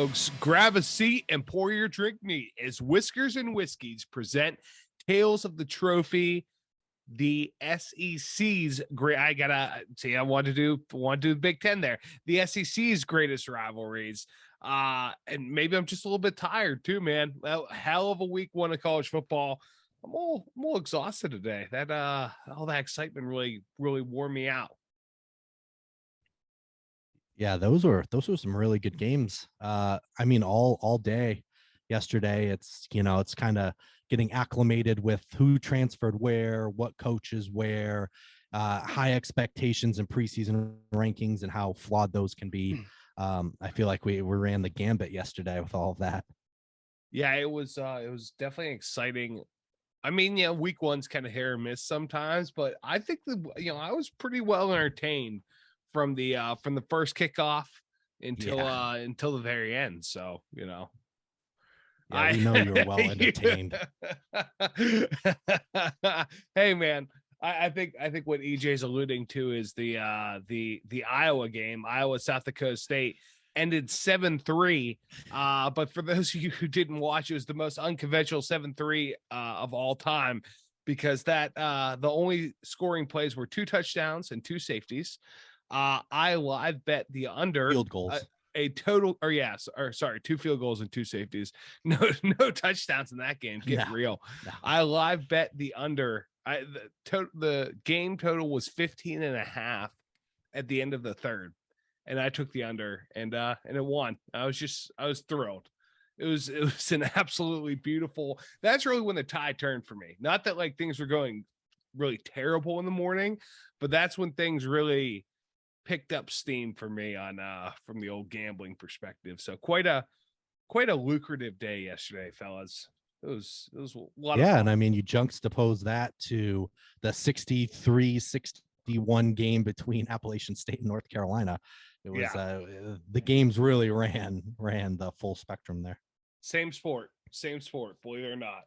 folks. Grab a seat and pour your drink neat as Whiskers and Whiskeys present Tales of the Trophy, the SEC's great. I gotta see. I want to do the Big Ten there. The SEC's greatest rivalries. And maybe I'm just a little bit tired too, man. Well, hell of a week one of college football. I'm all exhausted today. That all that excitement really wore me out. Yeah, those were some really good games. I mean, all day yesterday. It's it's kind of getting acclimated with who transferred where, what coaches where, high expectations and preseason rankings, and how flawed those can be. I feel like we ran the gambit yesterday with all of that. Yeah, it was definitely exciting. I mean, yeah, week one's kind of hit or miss sometimes, but I think I was pretty well entertained from the first kickoff until the very end. So, yeah, we know you're well entertained. Hey, man, I think what EJ's alluding to is the Iowa game, Iowa South Dakota State ended 7-3. But for those of you who didn't watch, it was the most unconventional 7-3 of all time, because that the only scoring plays were 2 touchdowns and 2 safeties. I live bet the under field goals. A total, sorry, 2 field goals and 2 safeties. No touchdowns in that game. Get real. No. I live bet the under. The game total was 15.5 at the end of the third, and I took the under, and it won. I was thrilled. It was an absolutely beautiful. That's really when the tide turned for me. Not that like things were going really terrible in the morning, but that's when things really picked up steam for me on from the old gambling perspective. So quite a lucrative day yesterday, fellas. It was a lot of fun. And I mean, you juxtapose that to the 63-61 game between Appalachian State and North Carolina. It was the games really ran the full spectrum there. Same sport, believe it or not,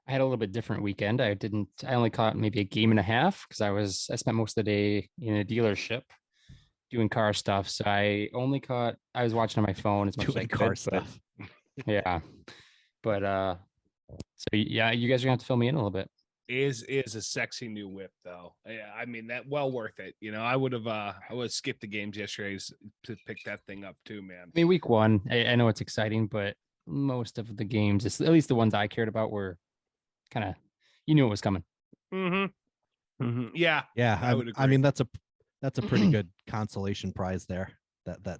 I had a little bit different weekend. I only caught maybe a game and a half because I spent most of the day in a dealership doing car stuff. So I was watching on my phone as much as I could. Car stuff. Yeah. But so yeah, you guys are gonna have to fill me in a little bit. Is a sexy new whip though. Yeah, I mean, that well worth it. I would have skipped the games yesterday to pick that thing up too, man. I mean, week one, I know it's exciting, but most of the games, at least the ones I cared about, were kind of, you knew it was coming. Yeah. I would agree. I mean, that's a pretty good consolation prize there. That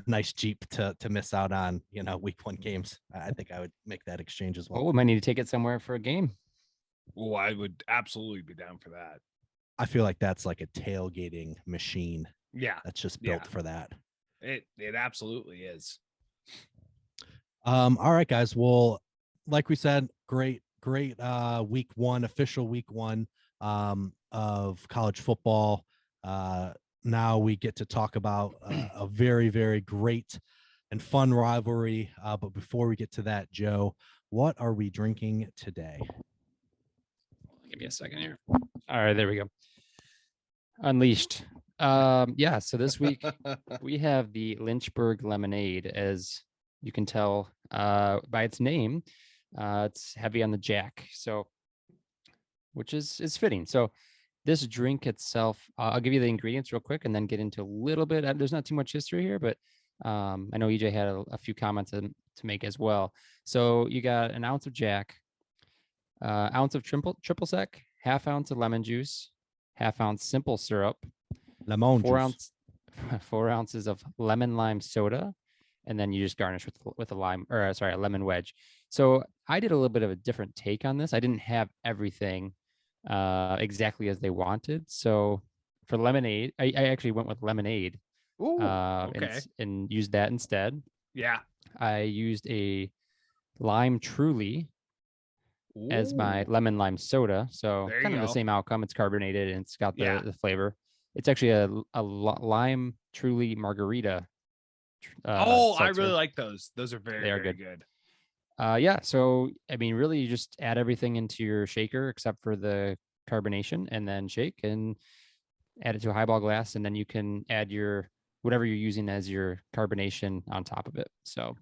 nice Jeep to miss out on, week one games. I think I would make that exchange as well. We might need to take it somewhere for a game. Oh, I would absolutely be down for that. I feel like that's like a tailgating machine. Yeah. That's just built for that. It absolutely is. All right, guys. Well, like we said, great week one, official week one of college football. Now we get to talk about a very, very great and fun rivalry. But before we get to that, Joe, what are we drinking today? Give me a second here. All right, there we go. Unleashed. So this week we have the Lynchburg lemonade. As you can tell by its name, it's heavy on the Jack, so which is fitting. So this drink itself, I'll give you the ingredients real quick and then get into a little bit. There's not too much history here, but I know EJ had a few comments to make as well. So you got an ounce of Jack, ounce of triple sec, half ounce of lemon juice, half ounce simple syrup, lemon juice. 4 ounces of lemon lime soda, and then you just garnish with a lemon wedge. So I did a little bit of a different take on this. I didn't have everything exactly as they wanted. So for lemonade, I actually went with lemonade. Ooh, okay. and used that instead. Yeah. I used a lime truly as my lemon lime soda. So kind of the same outcome. It's carbonated and it's got the flavor. It's actually a lime truly margarita. I really like those. Those are very good. So I mean, really, you just add everything into your shaker except for the carbonation, and then shake and add it to a highball glass, and then you can add your whatever you're using as your carbonation on top of it. So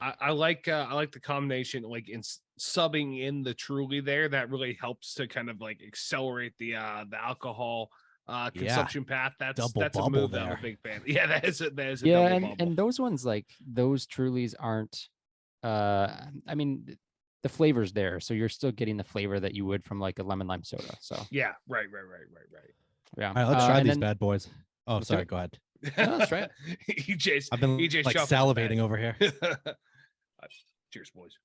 I like the combination, like in subbing in the Truly there. That really helps to kind of like accelerate the alcohol consumption path. That's Double a bubble move that I'm there. a big fan. Yeah, that is a yeah, double bubble. and those ones, like those Trulies aren't. I mean, the flavor's there, so you're still getting the flavor that you would from like a lemon lime soda. So yeah, right. yeah. All right, let's try and these then- bad boys. Oh, Let's do sorry. it. Go ahead. No, that's right. EJ's I've been EJ's like shuffling salivating over here. Cheers, boys.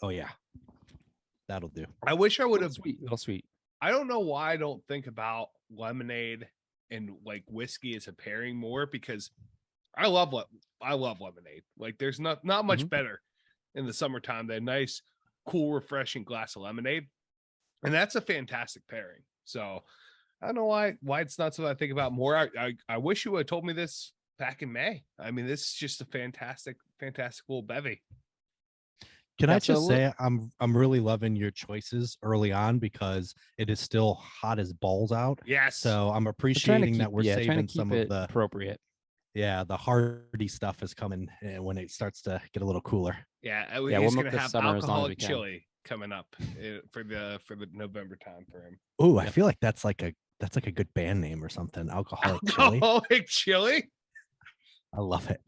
Oh yeah, that'll do. I wish I would have. Little sweet. I don't know why I don't think about lemonade and like whiskey as a pairing more, because I love lemonade. Like there's not much better in the summertime than a nice, cool, refreshing glass of lemonade. And that's a fantastic pairing. So I don't know why it's not something I think about more. I wish you would have told me this back in May. I mean, this is just a fantastic little bevy. Can I That's a just say I'm really loving your choices early on because it is still hot as balls out. Yes. So I'm We're trying to appreciating that keep- we're trying to saving keep some it of the appropriate. the hardy stuff is coming when it starts to get a little cooler. Yeah, we'll he's milk gonna this have summer as long as we alcoholic can. chili coming up for the November time for him. Ooh, I feel like that's like a good band name or something. Alcoholic chili. Alcoholic chili. I love it.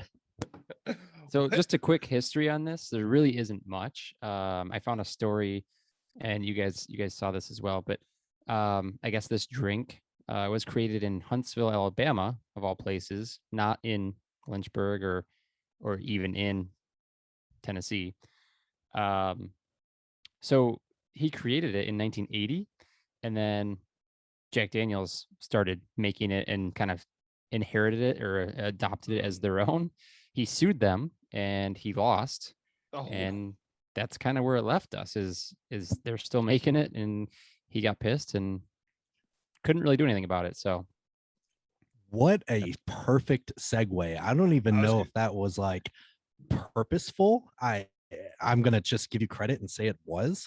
So just a quick history on this. There really isn't much. I found a story, and you guys saw this as well. But I guess this drink was created in Huntsville, Alabama, of all places, not in Lynchburg or even in Tennessee. So he created it in 1980, and then Jack Daniels started making it and kind of inherited it or adopted it as their own. He sued them and he lost, and that's kind of where it left us. Is they're still making it, and he got pissed and couldn't really do anything about it. So what a perfect segue. I don't even know if that was like purposeful. I'm gonna just give you credit and say it was.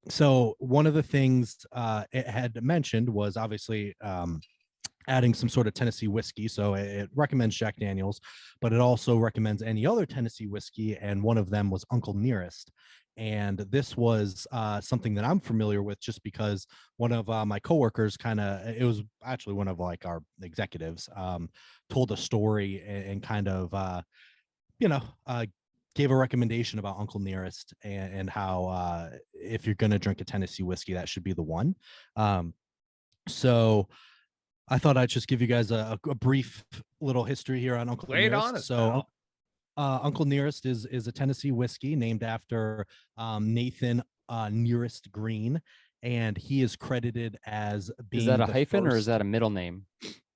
So one of the things it had mentioned was obviously adding some sort of Tennessee whiskey. So it recommends Jack Daniels, but it also recommends any other Tennessee whiskey. And one of them was Uncle Nearest. And this was something that I'm familiar with just because one of my coworkers it was actually one of like our executives told a story and kind of, gave a recommendation about Uncle Nearest and how if you're going to drink a Tennessee whiskey, that should be the one. So I thought I'd just give you guys a brief little history here on Uncle Nearest. Uncle Nearest is a Tennessee whiskey named after Nathan Nearest Green, and he is credited as being. Is that a hyphen or is that a middle name?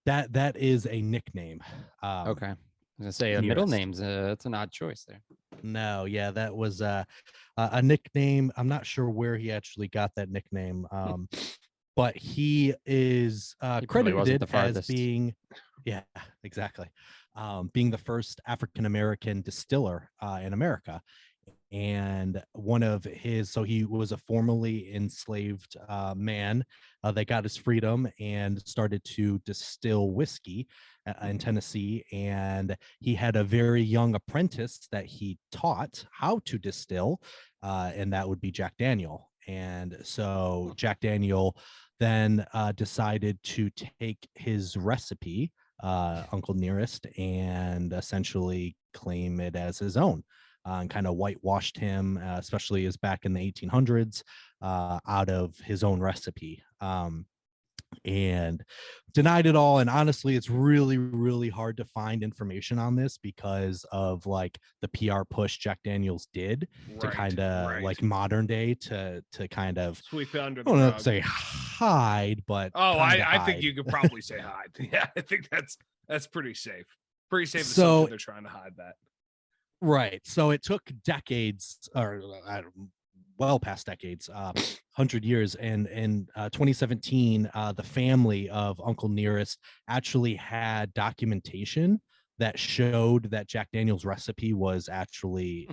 That is a nickname. Okay, I was gonna say a middle name's that's an odd choice there. No, yeah, that was a nickname. I'm not sure where he actually got that nickname. But he is credited as being, yeah, exactly, being the first African-American distiller in America. And one of his, so he was a formerly enslaved man that got his freedom and started to distill whiskey in Tennessee. And he had a very young apprentice that he taught how to distill, and that would be Jack Daniel. And so Jack Daniel then decided to take his recipe, Uncle Nearest, and essentially claim it as his own. And kind of whitewashed him, especially as back in the 1800s, out of his own recipe, and denied it all. And honestly, it's really, really hard to find information on this because of like the PR push Jack Daniels did to kind of like modern day to kind of sweep it under I the don't know, rug. say hide, but I think you could probably say hide. Yeah, I think that's pretty safe. Pretty safe. So they're trying to hide that. Right. So it took decades, or well past decades, 100 years. And in 2017, the family of Uncle Nearest actually had documentation that showed that Jack Daniel's recipe was actually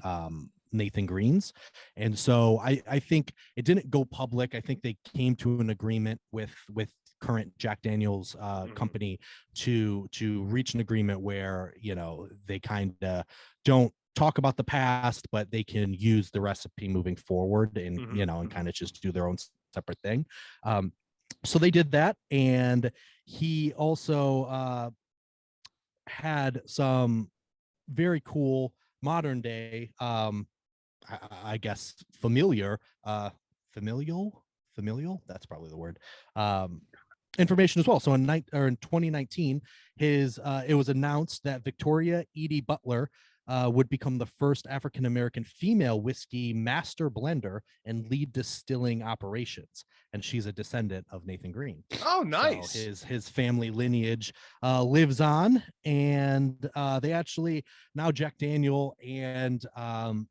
Nathan Green's. And so I think it didn't go public. I think they came to an agreement with current Jack Daniels company to reach an agreement where, you know, they kind of don't talk about the past, but they can use the recipe moving forward and, you know, and kind of just do their own separate thing. So they did that. And he also had some very cool modern day, I guess, familial, that's probably the word, information as well. So in 2019, it was announced that Victoria Edie Butler would become the first African-American female whiskey master blender and lead distilling operations. And she's a descendant of Nathan Green. Oh, nice. So his family lineage lives on. And they actually, now Jack Daniel and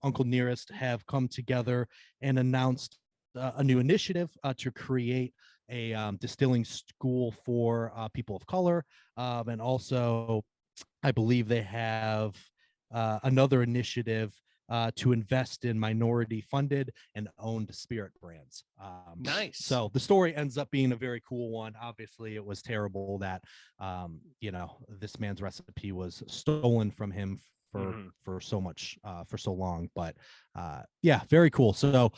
Uncle Nearest have come together and announced a new initiative to create a distilling school for people of color. And also, I believe they have another initiative to invest in minority funded and owned spirit brands. Nice. So the story ends up being a very cool one. Obviously, it was terrible that, you know, this man's recipe was stolen from him for so much, for so long. But yeah, very cool. So,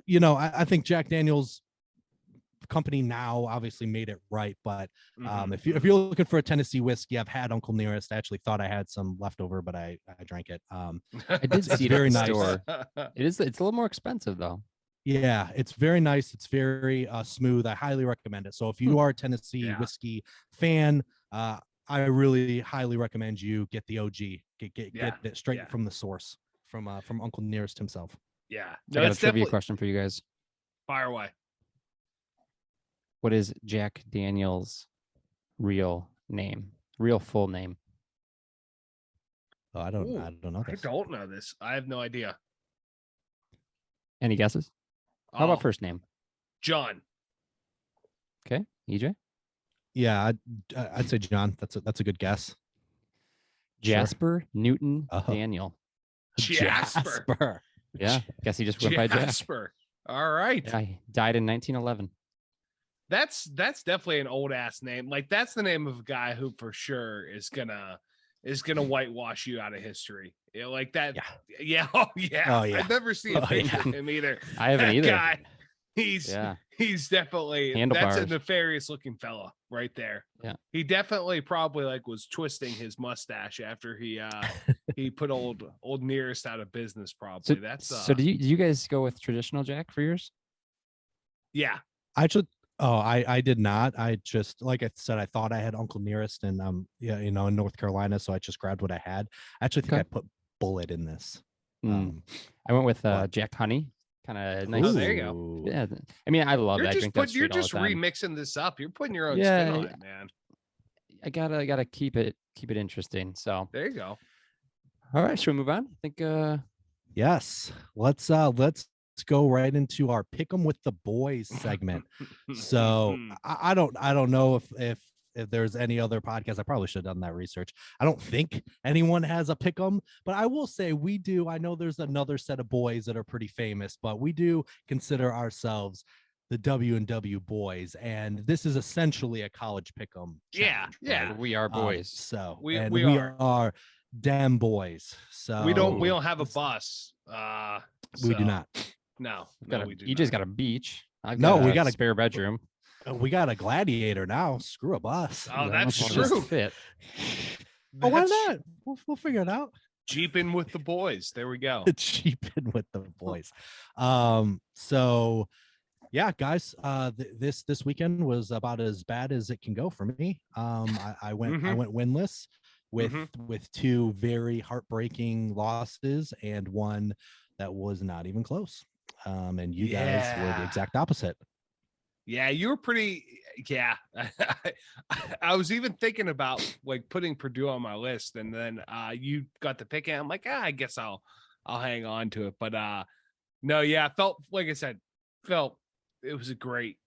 you know, I think Jack Daniel's company now obviously made it right, but if you're looking for a Tennessee whiskey, I've had Uncle Nearest. I actually thought I had some left over, but I drank it. I did see it very at the nice store. It's a little more expensive though. Yeah, it's very nice. It's very smooth. I highly recommend it. So if you are a Tennessee whiskey fan, I really highly recommend you get the OG. Get it straight from the source, from Uncle Nearest himself. Yeah. No, I got a trivia question for you guys. Fire away. What is Jack Daniel's real full name? Oh, I don't know this. I don't know this. I have no idea. Any guesses? How about first name? John. Okay, EJ. Yeah, I'd say John. That's a good guess. Jasper Newton Daniel. Jasper. Yeah, guess he just went by Jasper. All right. Yeah, he died in 1911. That's definitely an old ass name. Like, that's the name of a guy who for sure is gonna whitewash you out of history. You know, like that. Yeah. Oh yeah. I've never seen a picture of him either. I haven't either. Guy, he's definitely, Handlebars. that's a nefarious looking fella right there. Yeah. He definitely probably like was twisting his mustache after he put old Nearest out of business. Probably. So do you guys go with traditional Jack for yours? Yeah. I did not. I just, like I said, I thought I had Uncle Nearest and in North Carolina, so I just grabbed what I had. I actually think I put Bullet in this. I went with Jack Honey. Kind of nice. Oh, there you go. Yeah. I mean, I love that. You're just remixing this up. You're putting your own spin on it, man. I gotta keep it interesting. So there you go. All right, should we move on? I think yes. Let's go right into our pick 'em with the boys segment. So I don't know if there's any other podcast. I probably should have done that research. I don't think anyone has a pick 'em, but I will say we do. I know there's another set of boys that are pretty famous, but we do consider ourselves the W&W boys, and this is essentially a college pick 'em. Yeah. We are boys. So we are damn boys. So we don't have a bus. We do not. No, you just got a beach. We got a spare bedroom. We got a Gladiator now. Screw a bus. Oh, that's true. Fit. Oh, why not? We'll figure it out. Jeeping with the boys. There we go. Jeeping with the boys. So yeah, guys, this weekend was about as bad as it can go for me. I went winless with two very heartbreaking losses and one that was not even close. And you guys were the exact opposite. Yeah, you were pretty. Yeah, I was even thinking about like putting Purdue on my list, and then you got the pick, and I'm like, I guess I'll hang on to it. But no, yeah, felt like I said, it was a great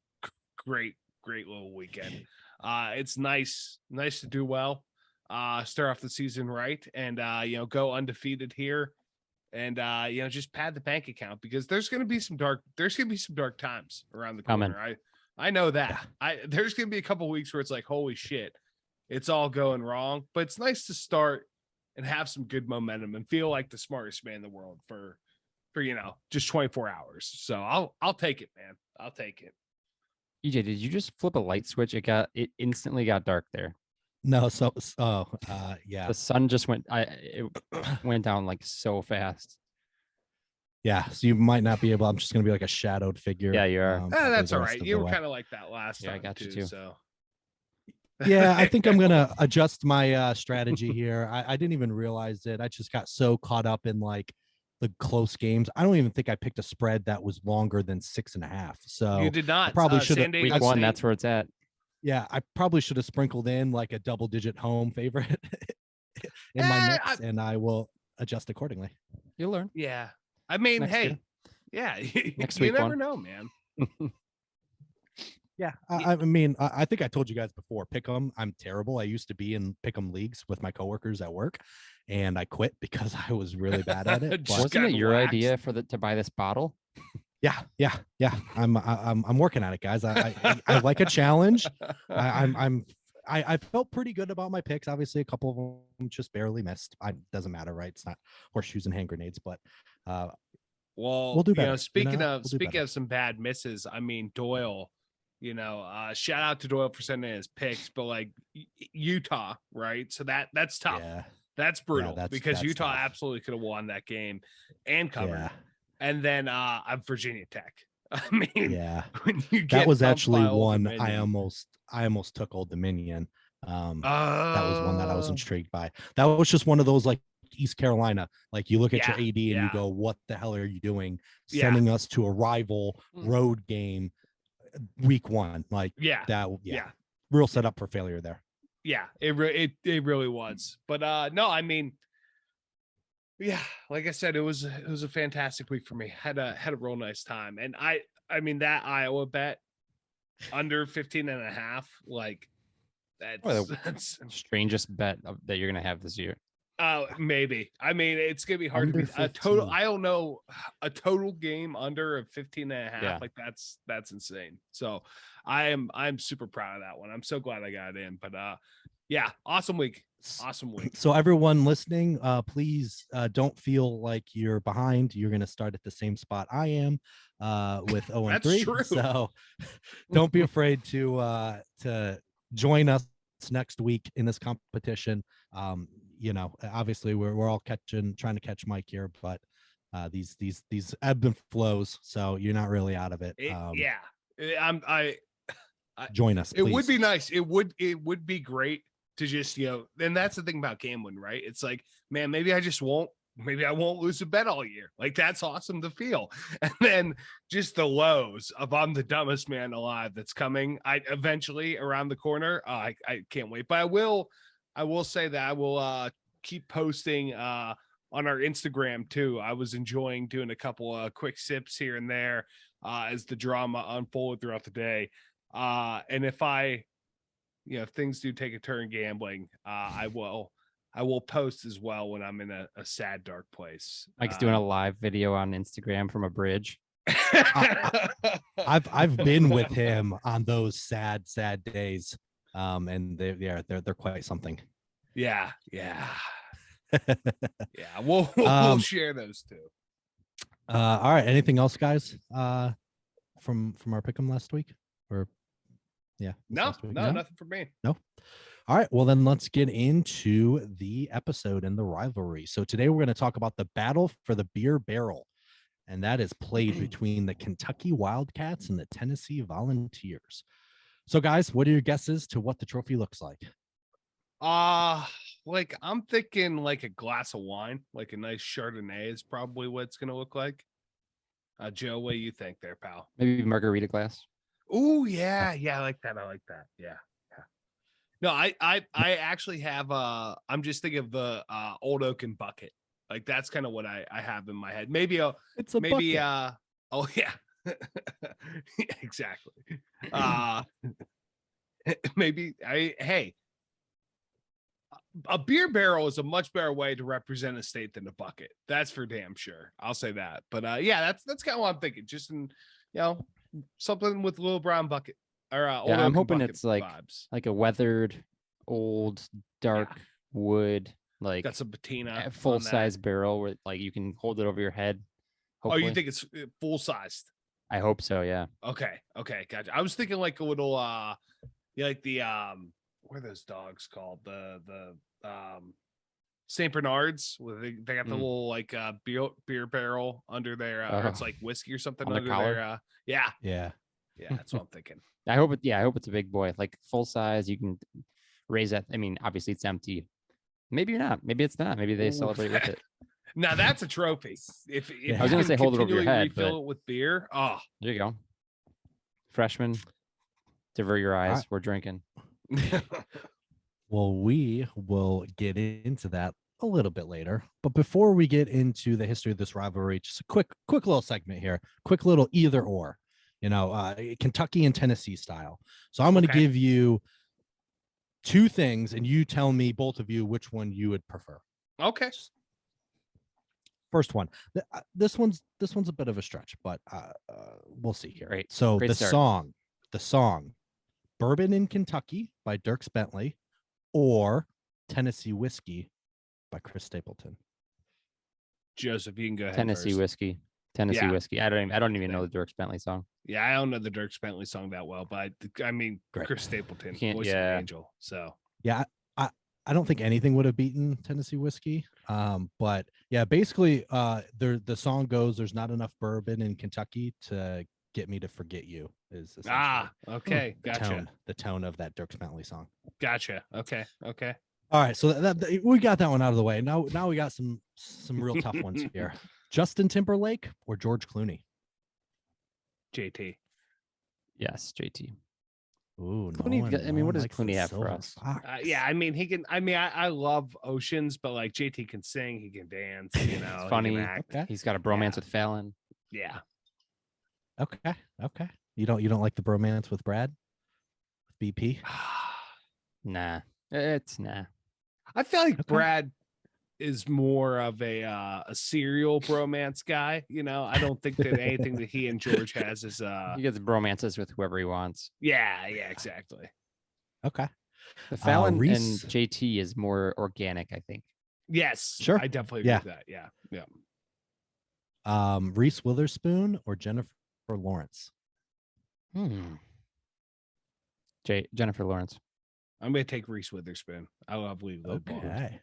little weekend. It's nice to do well, start off the season right, and go undefeated here. And just pad the bank account, because there's gonna be some dark times around the corner. I know that. There's gonna be a couple weeks where it's like, holy shit, it's all going wrong. But it's nice to start and have some good momentum and feel like the smartest man in the world for just 24 hours. So I'll take it, man. I'll take it. EJ, did you just flip a light switch? It instantly got dark there. No, yeah. The sun just it went down like so fast. Yeah, so you might not be able. I'm just gonna be like a shadowed figure. Yeah, you are. That's all right. You were kind of like that last time. I got you too. So yeah, I think I'm gonna adjust my strategy here. I didn't even realize it. I just got so caught up in like the close games. I don't even think I picked a spread that was longer than 6.5. So you did not. I probably should have. Week 1, that's where it's at. Yeah, I probably should have sprinkled in like a double-digit home favorite in my mix, and I will adjust accordingly. You'll learn. Yeah, I mean, hey, yeah, next week you never know, man. Yeah, I mean, I think I told you guys before, pick'em, I'm terrible. I used to be in pick'em leagues with my coworkers at work, and I quit because I was really bad at it. Wasn't it your idea to buy this bottle? Yeah. I'm working at it, guys. I like a challenge. I felt pretty good about my picks. Obviously, a couple of them just barely missed. Doesn't matter, right? It's not horseshoes and hand grenades, but we'll do better. Speaking of some bad misses, I mean Doyle. Shout out to Doyle for sending his picks, but like Utah, right? So that's tough. Yeah. That's brutal because Utah absolutely could have won that game and covered. Yeah. And then I'm Virginia Tech. I mean, yeah, that was actually one I almost took Old Dominion. That was one that I was intrigued by. That was just one of those like East Carolina. Like you look at your AD and you go, "What the hell are you doing? Sending us to a rival road game, week 1?" Like real setup for failure there. Yeah, it really was. But no, I mean. Yeah, like I said, it was a fantastic week for me. Had a real nice time. And I mean that Iowa bet under 15.5, like that's strangest bet that you're gonna have this year. Maybe. I mean, it's gonna be hard under to be a total. I don't know, a total game under 15.5. Yeah. Like that's insane. So I'm super proud of that one. I'm so glad I got it in. But yeah, awesome week. So everyone listening, please don't feel like you're behind. You're going to start at the same spot I am with 0-3. True. So don't be afraid to join us next week in this competition. Obviously we're all trying to catch Mike here, but these ebb and flows. So you're not really out of it. Join us. Please. It would be nice. It would be great to just, and that's the thing about gambling, right? It's like, man, maybe I won't lose a bet all year. Like that's awesome to feel. And then just the lows of I'm the dumbest man alive that's coming. I eventually around the corner. I can't wait. But I will say that I will keep posting on our Instagram too. I was enjoying doing a couple of quick sips here and there as the drama unfolded throughout the day. And if things do take a turn gambling, I will post as well when I'm in a sad, dark place. Mike's doing a live video on Instagram from a bridge. I've been with him on those sad days. And they're quite something. Yeah. Yeah. We'll share those too. All right. Anything else, guys? From our pick'em last week? Or no, nothing for me. No. All right. Well, then let's get into the episode and the rivalry. So today we're going to talk about the battle for the beer barrel, and that is played between the Kentucky Wildcats and the Tennessee Volunteers. So, guys, what are your guesses to what the trophy looks like? Like I'm thinking like a glass of wine, like a nice Chardonnay is probably what it's going to look like. Joe, what do you think there, pal? Maybe margarita glass. Oh yeah, I like that. Yeah. No, I actually have I'm just thinking of the old oaken bucket. Like that's kind of what I have in my head. Maybe bucket. Oh yeah. Yeah, exactly. Maybe a beer barrel is a much better way to represent a state than a bucket. That's for damn sure. I'll say that. But yeah, that's kind of what I'm thinking. Just in, something with a little brown bucket. or Yeah, I'm Oak hoping Bucket it's like vibes. like a weathered, old, dark wood, like Got some patina, a full on that. size barrel where like you can hold it over your head. Oh, Hopefully. you think it's full sized? I hope so. Yeah. Okay, gotcha. I was thinking like a little like the what are those dogs called? The Saint Bernards, where they got the little like beer barrel under their or it's like whiskey or something On the under collar? their yeah. Yeah. That's what I'm thinking. I hope it. Yeah, I hope it's a big boy, like full size. You can raise that. I mean, obviously it's empty. Maybe you're not. Maybe it's not. Maybe they celebrate with it. Now that's a trophy. If I was gonna say hold it over your head, refill it with beer. Oh, there you go. Freshman, divert your eyes. Right. We're drinking. Well, we will get into that a little bit later. But before we get into the history of this rivalry, just a quick little segment here. Quick little either or, Kentucky and Tennessee style. So I'm going to give you two things, and you tell me, both of you, which one you would prefer. Okay. First one. This one's a bit of a stretch, but we'll see here. Great. So Great the start. song, "Bourbon in Kentucky" by Dierks Bentley, or "Tennessee Whiskey" by Chris Stapleton. Joseph, you can go ahead. Tennessee first. Whiskey. Tennessee Whiskey. I don't even know the Dierks Bentley song. Yeah, I don't know the Dierks Bentley song that well, but I mean, Great. Chris Stapleton, Can't- voice yeah. of an angel. So Yeah, I don't think anything would have beaten Tennessee Whiskey. But yeah, basically, the song goes, "There's not enough bourbon in Kentucky to get me to forget you." Is essentially okay, gotcha. the tone of that Dierks Bentley song. Gotcha. Okay. All right, so that we got that one out of the way. Now we got some real tough ones here. Justin Timberlake or George Clooney? JT. Yes, JT. Ooh, Clooney, I mean, what does Clooney have for us? Yeah, I mean, he can. I mean, I love Oceans, but like JT can sing, he can dance. You know, It's funny. He can act. He's got a bromance with Fallon. Yeah. Okay. You don't like the bromance with Brad? With BP? Nah, it's nah. I feel like Brad is more of a serial bromance guy. You know, I don't think that anything that he and George has is He gets bromances with whoever he wants. yeah, exactly. Okay. The Fallon and Reese- JT is more organic, I think. Yes, Sure. I definitely agree with that. Yeah. Reese Witherspoon or Jennifer Lawrence? Jennifer Lawrence. I'm gonna take Reese Witherspoon. I love Leave Love Bombs. Okay.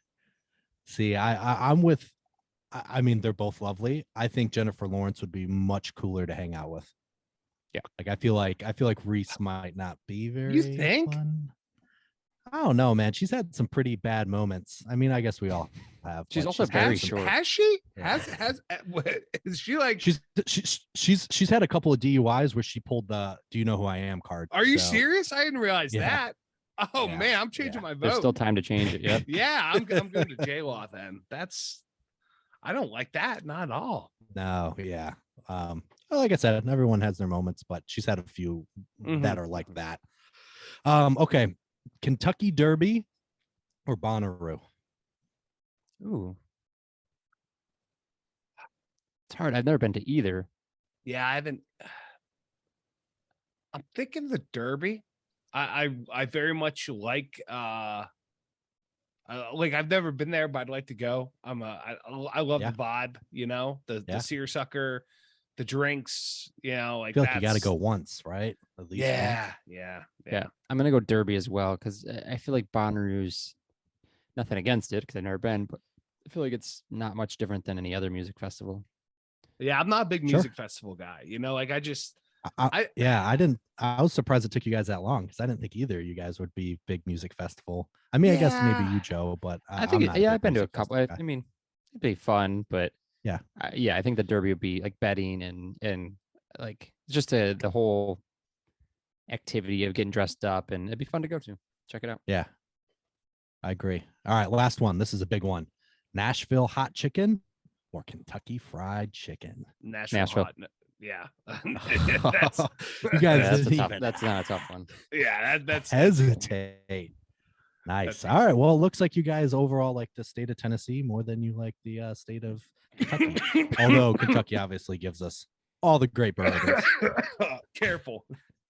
See, I'm with. I mean, they're both lovely. I think Jennifer Lawrence would be much cooler to hang out with. Yeah, like I feel like Reese might not be very. You think? Fun. I don't know, man. She's had some pretty bad moments. I mean, I guess we all have. She's but also got very some- short. Has she? Yeah. Has is she like? She's had a couple of DUIs where she pulled the "Do you know who I am" card. Are you so- serious? I didn't realize Yeah. that. Oh Yeah. man, I'm changing my vote. There's still time to change it. Yeah. Yeah, I'm going to J-Law then. I don't like that, not at all. No, yeah. Well, like I said, everyone has their moments, but she's had a few that are like that. Okay. Kentucky Derby or Bonnaroo? Ooh. It's hard. I've never been to either. Yeah, I haven't. I'm thinking the Derby. I very much like I've never been there, but I'd like to go. I love the vibe, the seersucker, the drinks, like I feel like you got to go once, right? At least once. Yeah. I'm gonna go Derby as well because I feel like Bonnaroo's nothing against it because I've never been, but I feel like it's not much different than any other music festival. Yeah, I'm not a big music festival guy. I was surprised it took you guys that long because I didn't think either of you guys would be big music festival. I mean, I guess maybe you, Joe, but I think I've been to a couple. I mean, it'd be fun, but I think the Derby would be like betting and like just the whole activity of getting dressed up, and it'd be fun to go to. Check it out. Yeah, I agree. All right, last one. This is a big one. Nashville hot chicken or Kentucky fried chicken? Nashville. Hot, yeah. That's, you guys that's not a tough one. Yeah, that's hesitate. Nice. All right. Well, it looks like you guys overall like the state of Tennessee more than you like the state of Kentucky. Although Kentucky obviously gives us all the great bourbons. Careful.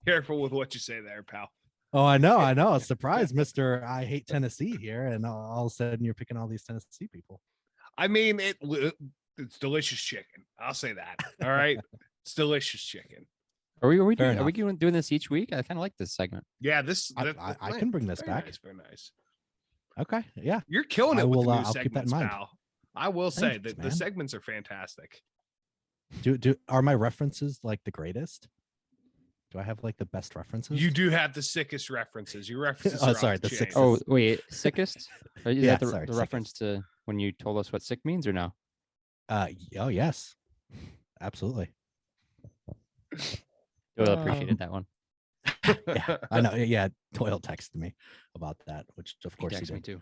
Careful with what you say there, pal. Oh, I know. Surprise, Mr. I hate Tennessee here, and all of a sudden you're picking all these Tennessee people. I mean, it's delicious chicken. I'll say that. All right, it's delicious chicken. Are we doing this each week? I kind of like this segment. Yeah, I can bring this back. Nice, very nice. Okay, yeah, you're killing it with the new I'll keep that in mind. pal. I will say that the segments are fantastic. Are my references like the greatest? Do I have like the best references? You do have the sickest references. Your references. Oh, sorry, the sickest. Oh, wait, sickest? Is that the sickest. reference to when you told us what sick means, or no? Oh yes, absolutely. Doyle appreciated that one. Yeah, I know. Yeah, Doyle texted me about that, which of course he did. Me too.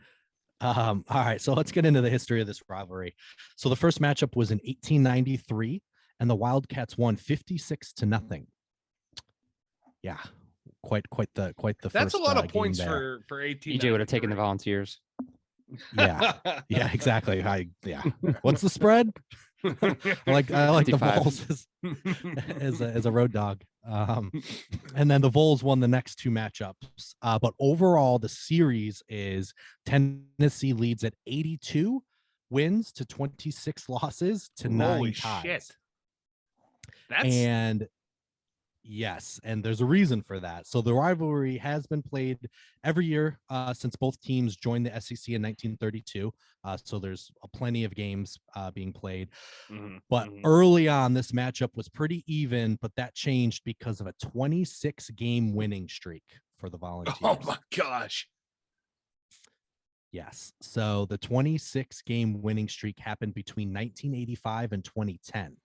All right, so let's get into the history of this rivalry. So the first matchup was in 1893, and the Wildcats won 56-0. Yeah, quite the. That's first, a lot of points there. for 18. EJ would have taken the Volunteers. Yeah, exactly. What's the spread? I like the Vols as a road dog. And then the Vols won the next two matchups. But overall, the series is Tennessee leads at 82 wins to 26 losses to 9 ties. Shit. And yes, and there's a reason for that. So the rivalry has been played every year since both teams joined the SEC in 1932. So there's plenty of games being played. But early on, this matchup was pretty even, but that changed because of a 26-game winning streak for the Volunteers. Oh my gosh. Yes. So the 26-game winning streak happened between 1985 and 2010.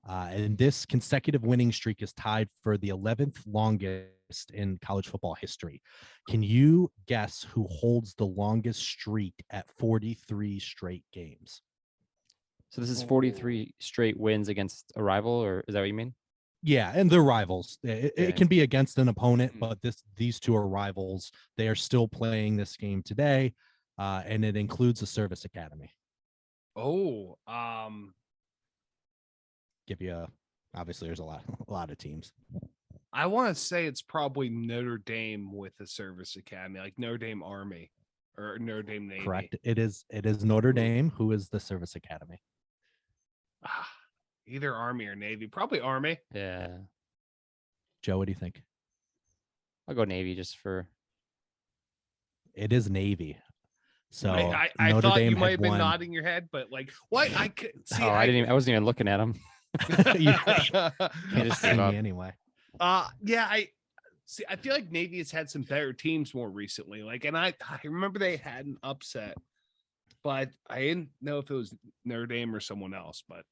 And this consecutive winning streak is tied for the 11th longest in college football history. Can you guess who holds the longest streak at 43 straight games? So this is 43 straight wins against a rival, or is that what you mean? Yeah, and they're rivals. It can be against an opponent, but these two are rivals. They are still playing this game today, and it includes the service academy. Give you obviously there's a lot of teams. I want to say it's probably Notre Dame with the service academy, like Notre Dame Army or Notre Dame Navy. Correct. It is Notre Dame who is the service academy. Either Army or Navy, probably Army. Yeah. Joe, what do you think? I'll go Navy just for. It is Navy. So I thought Dame you might have been nodding your head, but like what I could see. I wasn't even looking at him. You can't just see me anyway. Yeah, I feel like Navy has had some better teams more recently. Like, and I remember they had an upset, but I didn't know if it was Notre Dame or someone else. But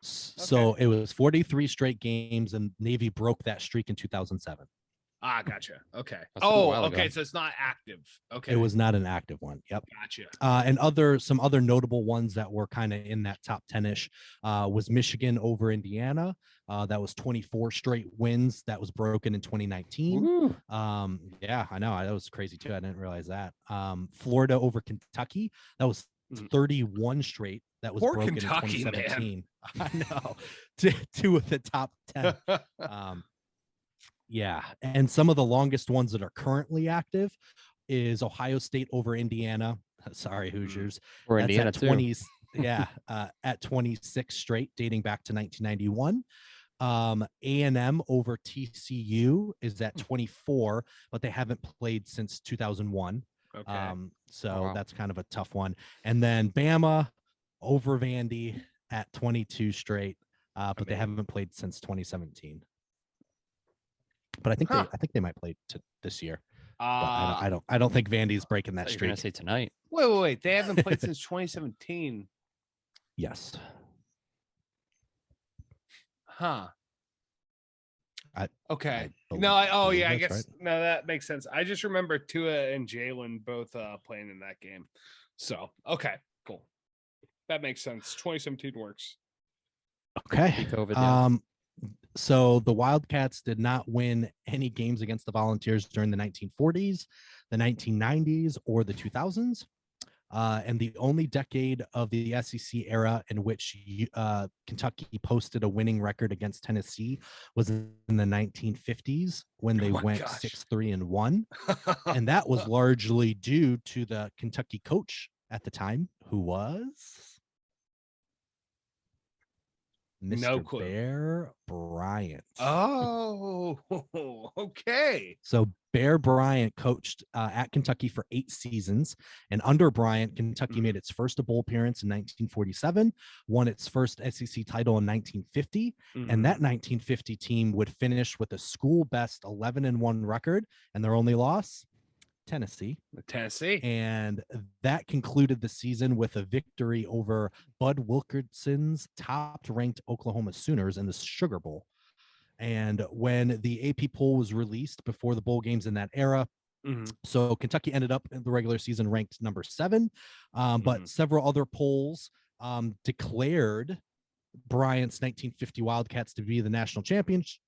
so it was 43 straight games, and Navy broke that streak in 2007. Gotcha. Okay. Okay. So it's not active. Okay. It was not an active one. Yep. Gotcha. And some other notable ones that were kind of in that top 10-ish was Michigan over Indiana. That was 24 straight wins. That was broken in 2019. Yeah, I know. That was crazy too. I didn't realize that. Florida over Kentucky. That was 31 straight. That was broken Kentucky, in 2017. Man. I know. Two of the top 10. Yeah, and some of the longest ones that are currently active is Ohio State over Indiana. Sorry, Hoosiers. Or Indiana at 20s, yeah, at 26 straight, dating back to 1991. A&M over TCU is at 24, but they haven't played since 2001. Okay. So that's kind of a tough one. And then Bama over Vandy at 22 straight, but they haven't played since 2017. But I think they might play this year. I don't think Vandy's breaking that streak. You're gonna say tonight. Wait. They haven't played since 2017. Yes. Huh. Okay. I guess right. No, that makes sense. I just remember Tua and Jalen both playing in that game. So okay, cool. That makes sense. 2017 works. Okay. COVID, yeah. So the Wildcats did not win any games against the Volunteers during the 1940s, the 1990s, or the 2000s. and the only decade of the SEC era in which Kentucky posted a winning record against Tennessee was in the 1950s when they went 6-3-1. And that was largely due to the Kentucky coach at the time, who was Mr. Bear Bryant. Oh, okay. So Bear Bryant coached at Kentucky for 8 seasons, and under Bryant, Kentucky made its first bowl appearance in 1947, won its first SEC title in 1950, and that 1950 team would finish with a school best 11-1 record, and their only loss, Tennessee. And that concluded the season with a victory over Bud Wilkinson's top-ranked Oklahoma Sooners in the Sugar Bowl. And when the AP poll was released before the bowl games in that era, so Kentucky ended up in the regular season ranked number 7, but several other polls declared Bryant's 1950 Wildcats to be the national champions,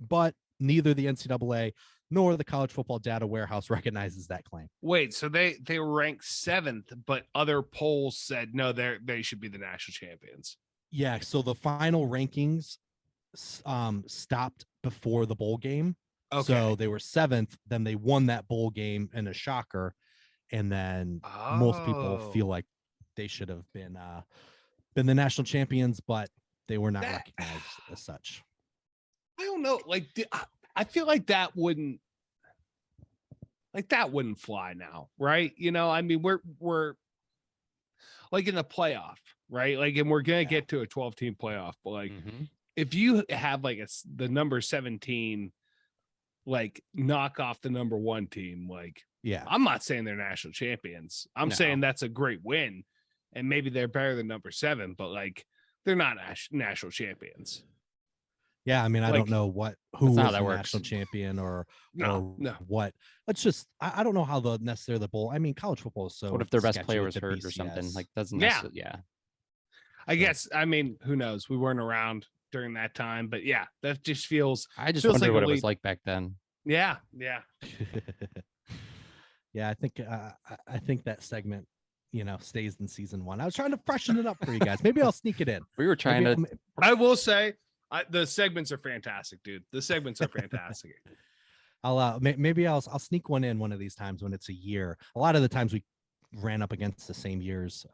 but neither the NCAA nor the College Football Data Warehouse recognizes that claim. Wait, so they were ranked 7th, but other polls said no, they should be the national champions. Yeah, so the final rankings stopped before the bowl game. Okay. So they were 7th, then they won that bowl game in a shocker, and then most people feel like they should have been the national champions, but they were not recognized as such. I don't know, like I feel like that wouldn't fly now, right? You know, I mean, we're like in the playoff, right? Like, and we're gonna get to a 12-team playoff, but like if you have like the number 17 like knock off the number 1 team, like I'm not saying they're national champions. I'm saying that's a great win, and maybe they're better than number 7, but like they're not national champions. Yeah, I mean, I don't know who was the national champion or what. Let's just, I don't know how necessarily the bowl. I mean, college football is so. What if their best player was hurt or something? Like, doesn't I guess, I mean, who knows? We weren't around during that time, but yeah, that just feels. I just wonder what it was like back then. Yeah. Yeah, I think that segment, stays in season 1. I was trying to freshen it up for you guys. Maybe I'll sneak it in. We were trying to. I will say. The segments are fantastic, dude. The segments are fantastic. Maybe I'll sneak one in one of these times when it's a year. A lot of the times we ran up against the same years,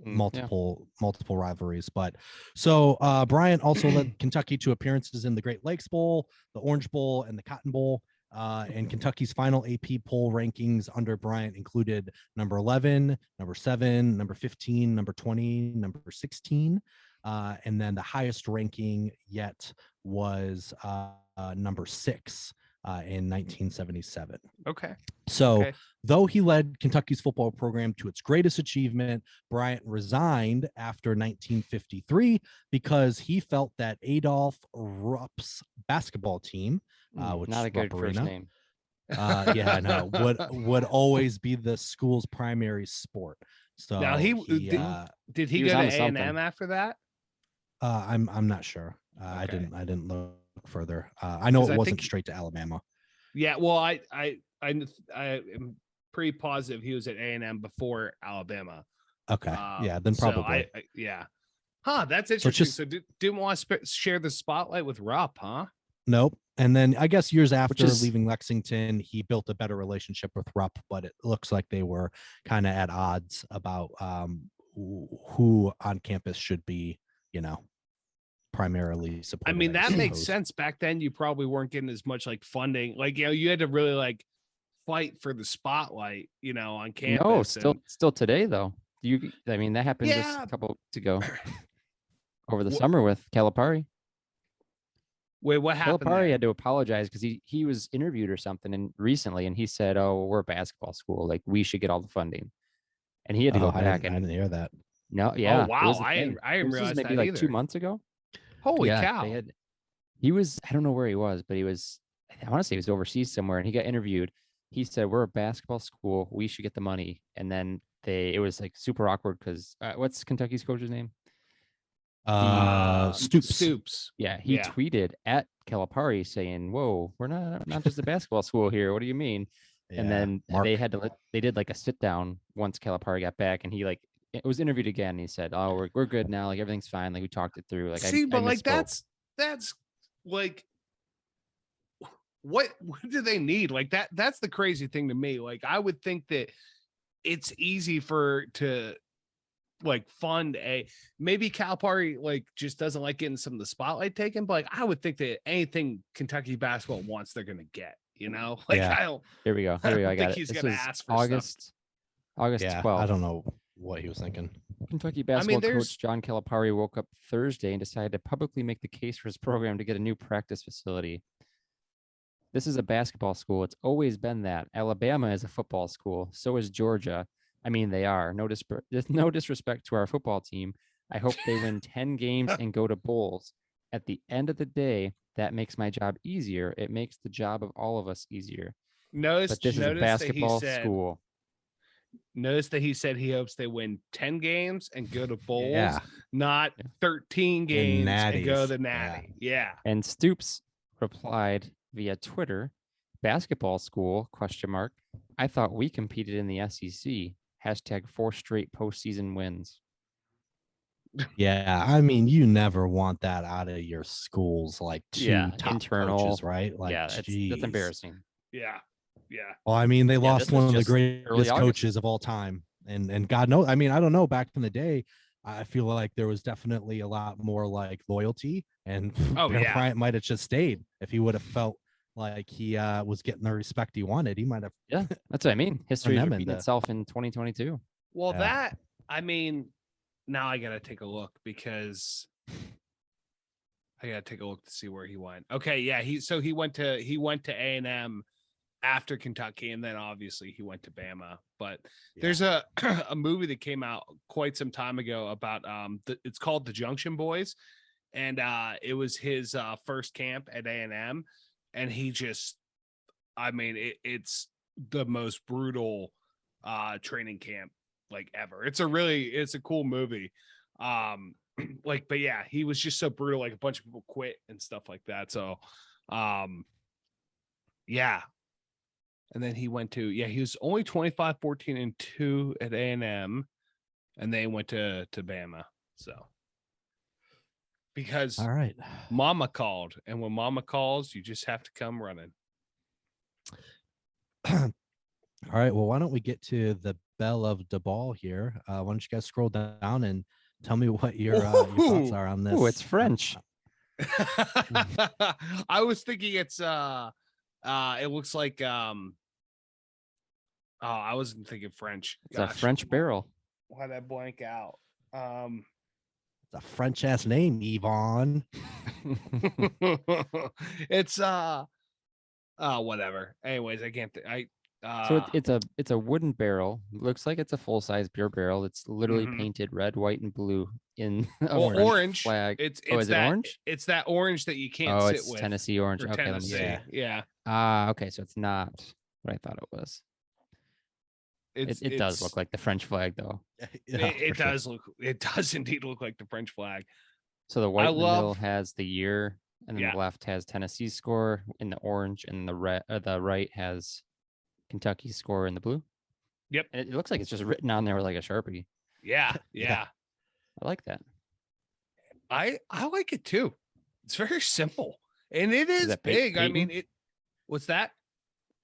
multiple rivalries. But so Bryant also led Kentucky to appearances in the Great Lakes Bowl, the Orange Bowl, and the Cotton Bowl. And Kentucky's final AP poll rankings under Bryant included number 11, number 7, number 15, number 20, number 16. And then the highest ranking yet was number 6 in 1977. Okay. So though he led Kentucky's football program to its greatest achievement, Bryant resigned after 1953 because he felt that Adolph Rupp's basketball team, which not a good first name. would always be the school's primary sport. So now did he go to A&M after that? I'm not sure. I didn't look further. I know it wasn't straight to Alabama. Yeah, well, I am pretty positive he was at A&M before Alabama. Okay, then probably. That's interesting. So didn't want to share the spotlight with Rupp, huh? Nope. And then I guess years after leaving Lexington, he built a better relationship with Rupp, but it looks like they were kind of at odds about who on campus should be, primarily supported. I mean, that makes sense. Back then, you probably weren't getting as much like funding. Like, you had to really like fight for the spotlight, on campus. No, still today though. I mean, that happened just a couple weeks ago over the summer with Calipari. Wait, what happened? Calipari had to apologize because he was interviewed or something recently, and he said, "Oh, we're a basketball school. Like, we should get all the funding." And he had to go back. I didn't hear that. No, yeah. Oh wow, I didn't realize maybe that like either. 2 months ago. Holy cow! He was. I don't know where he was, but he was. I want to say he was overseas somewhere, and he got interviewed. He said, "We're a basketball school. We should get the money." And then it was like super awkward because what's Kentucky's coach's name? Stoops. Yeah, he tweeted at Calipari saying, "Whoa, we're not just a basketball school here. What do you mean?" And then they did like a sit down once Calipari got back, and he it was interviewed again. And he said, "Oh, we're good now. Like everything's fine. Like we talked it through." Like but I like misspoke. that's like what do they need? Like that's the crazy thing to me. Like I would think that it's easy to like fund maybe Calipari like just doesn't like getting some of the spotlight taken, but like I would think that anything Kentucky basketball wants, they're gonna get, like Yeah. I don't. Here we go. I got it. He's This gonna was ask for August 12th. I don't know what he was thinking. Kentucky basketball coach John Calipari woke up Thursday and decided to publicly make the case for his program to get a new practice facility. This is a basketball school. It's always been that. Alabama is a football school. So is Georgia. I mean, they are. No disrespect to our football team. I hope they win 10 games and go to bowls. At the end of the day, that makes my job easier. It makes the job of all of us easier. But this is a basketball school. Notice that he said he hopes they win 10 games and go to bowls, not 13 games and go to the natty. Yeah. And Stoops replied via Twitter, basketball school, ? I thought we competed in the SEC. #4 straight postseason wins. Yeah, I mean, you never want that out of your schools, like top internal coaches, right? Like, that's embarrassing. Yeah. Well, I mean, they lost one of the greatest coaches of all time, and God knows, I mean, I don't know. Back in the day, I feel like there was definitely a lot more like loyalty, and Bear Bryant might have just stayed if he would have felt like he was getting the respect he wanted. He might have. Yeah, that's what I mean. History is repeating itself in 2022. Well, I mean, now I gotta take a look because I gotta take a look to see where he went. Okay, yeah, he went to A&M after Kentucky, and then obviously he went to Bama. But there's a movie that came out quite some time ago about it's called The Junction Boys, and it was his first camp at A&M. And he just, I mean, it's the most brutal training camp like ever. It's a cool movie. But yeah, he was just so brutal. Like a bunch of people quit and stuff like that. So, yeah. And then he went to, he was only 25, 14, and 2 at A&M, and then he went to Bama. So. Because all right, Mama called, and when Mama calls, you just have to come running. All right, well, why don't we get to the belle of the ball here? Why don't you guys scroll down and tell me what your thoughts are on this? Oh, it's French. I was thinking it's it looks like I wasn't thinking French. It's a French barrel. Why'd I blank out? A French ass name, Yvonne. It's whatever. Anyways, I can't so it's a wooden barrel. Looks like it's a full size beer barrel. It's literally painted red, white, and blue in orange flag. It's is it orange? It's that orange that you can't sit it's with. Tennessee orange. Okay, Tennessee. Let me see. Yeah. Okay, so it's not what I thought it was. It does look like the French flag, though. It does look. It does indeed look like the French flag. So the white in the middle has the year, and then the left has Tennessee's score in the orange, and the right has Kentucky's score in the blue. Yep. And it looks like it's just written on there with like a Sharpie. Yeah. I like that. I like it too. It's very simple, and it is big. Peyton? I mean, what's that?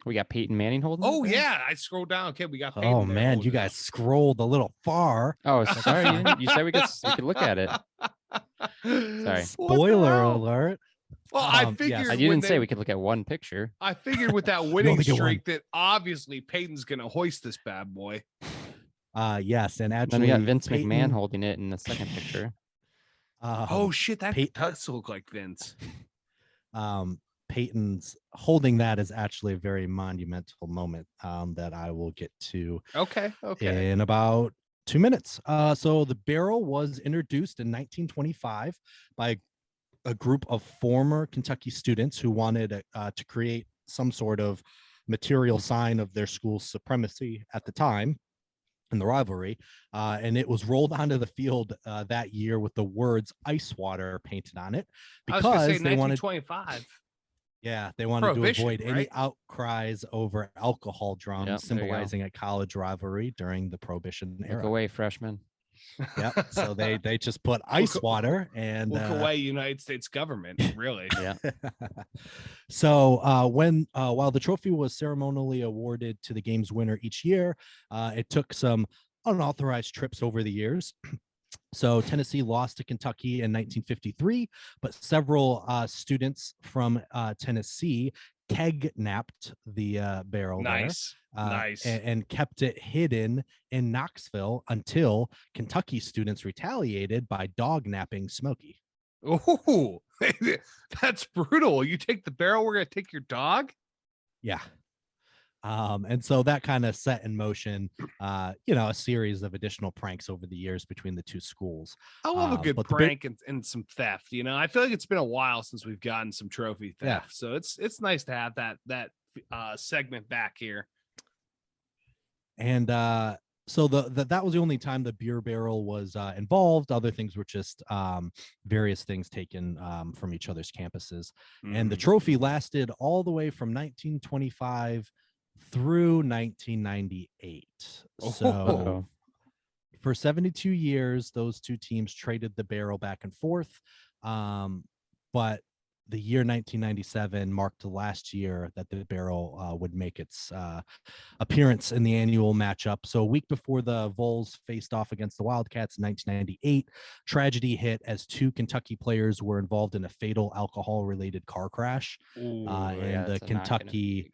We got Peyton Manning holding. Oh yeah, I scrolled down. Okay, we got. Peyton oh man, you guys scrolled a little far. Oh, sorry. You said we could look at it. Sorry. Spoiler alert. Well, I figured. I didn't say we could look at one picture. I figured with that winning streak that obviously Peyton's gonna hoist this bad boy. Yes, and actually, then we got Vince McMahon holding it in the second picture. Oh shit, that does look like Vince. Peyton's holding that is actually a very monumental moment that I will get to in about 2 minutes. So the barrel was introduced in 1925 by a group of former Kentucky students who wanted to create some sort of material sign of their school's supremacy at the time in the rivalry. And it was rolled onto the field that year with the words ice water painted on it because I was gonna say they 1925. Yeah, they wanted to avoid any right? outcries over alcohol drums, Yep, there you go. symbolizing a college rivalry during the Prohibition Look era. away, freshman. Yep. So they just put ice water and look away, United States government. Really? Yeah. So while the trophy was ceremonially awarded to the game's winner each year, it took some unauthorized trips over the years. So Tennessee lost to Kentucky in 1953, but several students from Tennessee keg-napped the barrel Nice. Nice. and kept it hidden in Knoxville until Kentucky students retaliated by dog-napping Smokey. Oh, that's brutal. You take the barrel, we're going to take your dog? Yeah. And so that kind of set in motion, a series of additional pranks over the years between the two schools. I love a good prank and some theft. I feel like it's been a while since we've gotten some trophy theft. Yeah. So it's nice to have that segment back here. And so that was the only time the beer barrel was involved. Other things were just various things taken from each other's campuses. And the trophy lasted all the way from 1925 through 1998. So for 72 years, those two teams traded the barrel back and forth. But the year 1997 marked the last year that the barrel would make its appearance in the annual matchup. So a week before the Vols faced off against the Wildcats in 1998, tragedy hit as two Kentucky players were involved in a fatal alcohol-related car crash. And the Kentucky...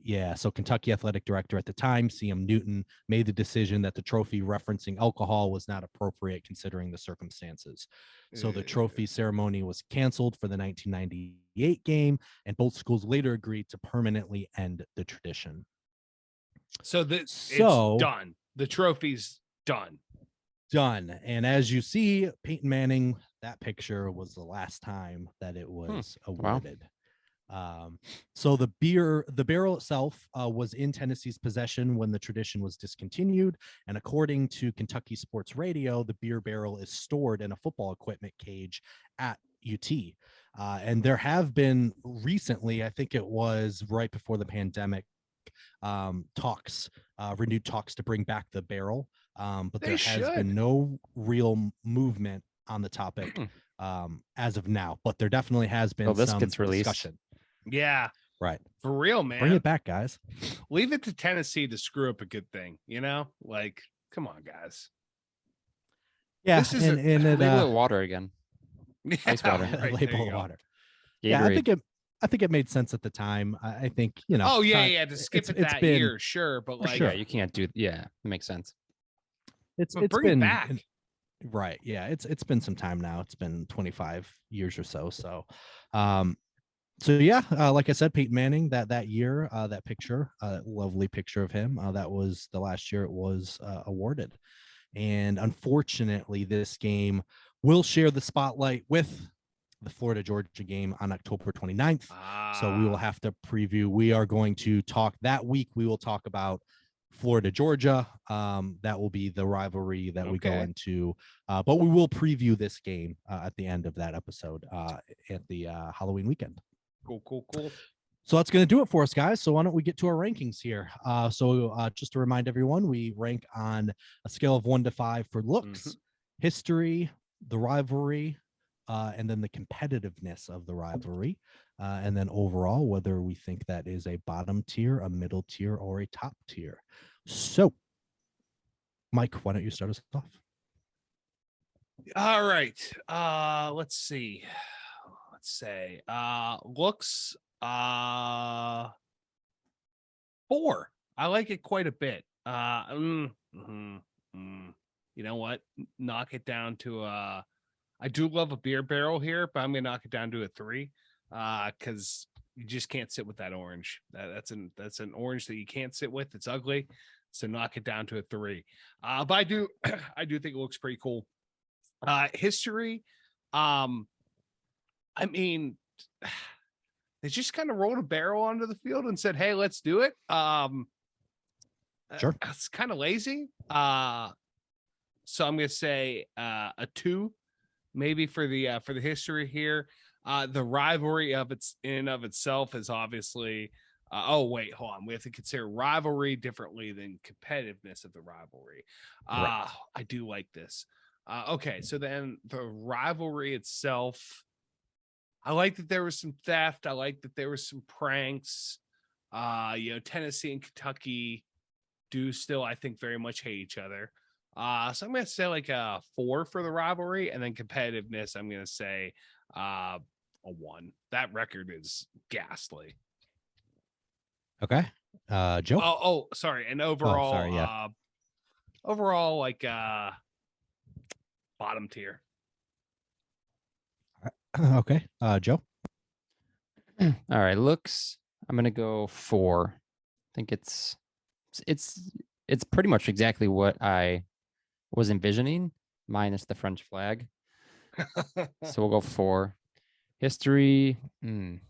Yeah, so Kentucky athletic director at the time, C.M. Newton, made the decision that the trophy referencing alcohol was not appropriate considering the circumstances. So the trophy ceremony was canceled for the 1998 game, and both schools later agreed to permanently end the tradition. So it's done. The trophy's done. Done. And as you see, Peyton Manning, that picture was the last time that it was awarded. Wow. So the barrel itself was in Tennessee's possession when the tradition was discontinued, and according to Kentucky Sports Radio, the beer barrel is stored in a football equipment cage at UT. And there have been recently, I think it was right before the pandemic, renewed talks to bring back the barrel, but there has been no real movement on the topic as of now, but there definitely has been some discussion. Yeah. Right. For real, man. Bring it back, guys. Leave it to Tennessee to screw up a good thing, Like, come on, guys. Yeah, this is label it water again. Ice water. Right, label water. Yeah, I think it made sense at the time. I think, Oh, yeah, to skip it that year, sure, but like yeah, you can't do it makes sense. It's been back. Right. Yeah, it's been some time now. It's been 25 years or so. So yeah, like I said, Peyton Manning, that year, that picture, lovely picture of him, that was the last year it was awarded. And unfortunately, this game will share the spotlight with the Florida-Georgia game on October 29th. So we will have to preview. We are going to talk that week. We will talk about Florida-Georgia. That will be the rivalry that we go into. But we will preview this game at the end of that episode at the Halloween weekend. Cool. So that's going to do it for us, guys. So why don't we get to our rankings here? So just to remind everyone, we rank on a scale of 1 to 5 for looks, history, the rivalry, and then the competitiveness of the rivalry. And then overall, whether we think that is a bottom tier, a middle tier, or a top tier. So, Mike, why don't you start us off? All right. Let's see. Say looks 4. I like it quite a bit. You know what, knock it down to I do love a beer barrel here, but I'm gonna knock it down to a 3 because you just can't sit with that orange. That's an orange that you can't sit with. It's ugly, so knock it down to a 3. But I do think it looks pretty cool. History, I mean, they just kind of rolled a barrel onto the field and said, "Hey, let's do it." Sure. It's kind of lazy. So I'm gonna say a 2, maybe for the history here. The rivalry of itself is obviously. Oh wait, hold on. We have to consider rivalry differently than competitiveness of the rivalry. I do like this. Okay, so then the rivalry itself. I like that there was some theft. I like that there was some pranks. Tennessee and Kentucky do still, I think, very much hate each other. So I'm gonna say like a 4 for the rivalry, and then competitiveness, I'm gonna say a 1. That record is ghastly. Okay. Joe. Oh, sorry. And overall, sorry, yeah. Overall, like bottom tier. Okay. Joe. All right, looks. I'm gonna go 4. I think it's pretty much exactly what I was envisioning, minus the French flag. So we'll go 4. History. Let's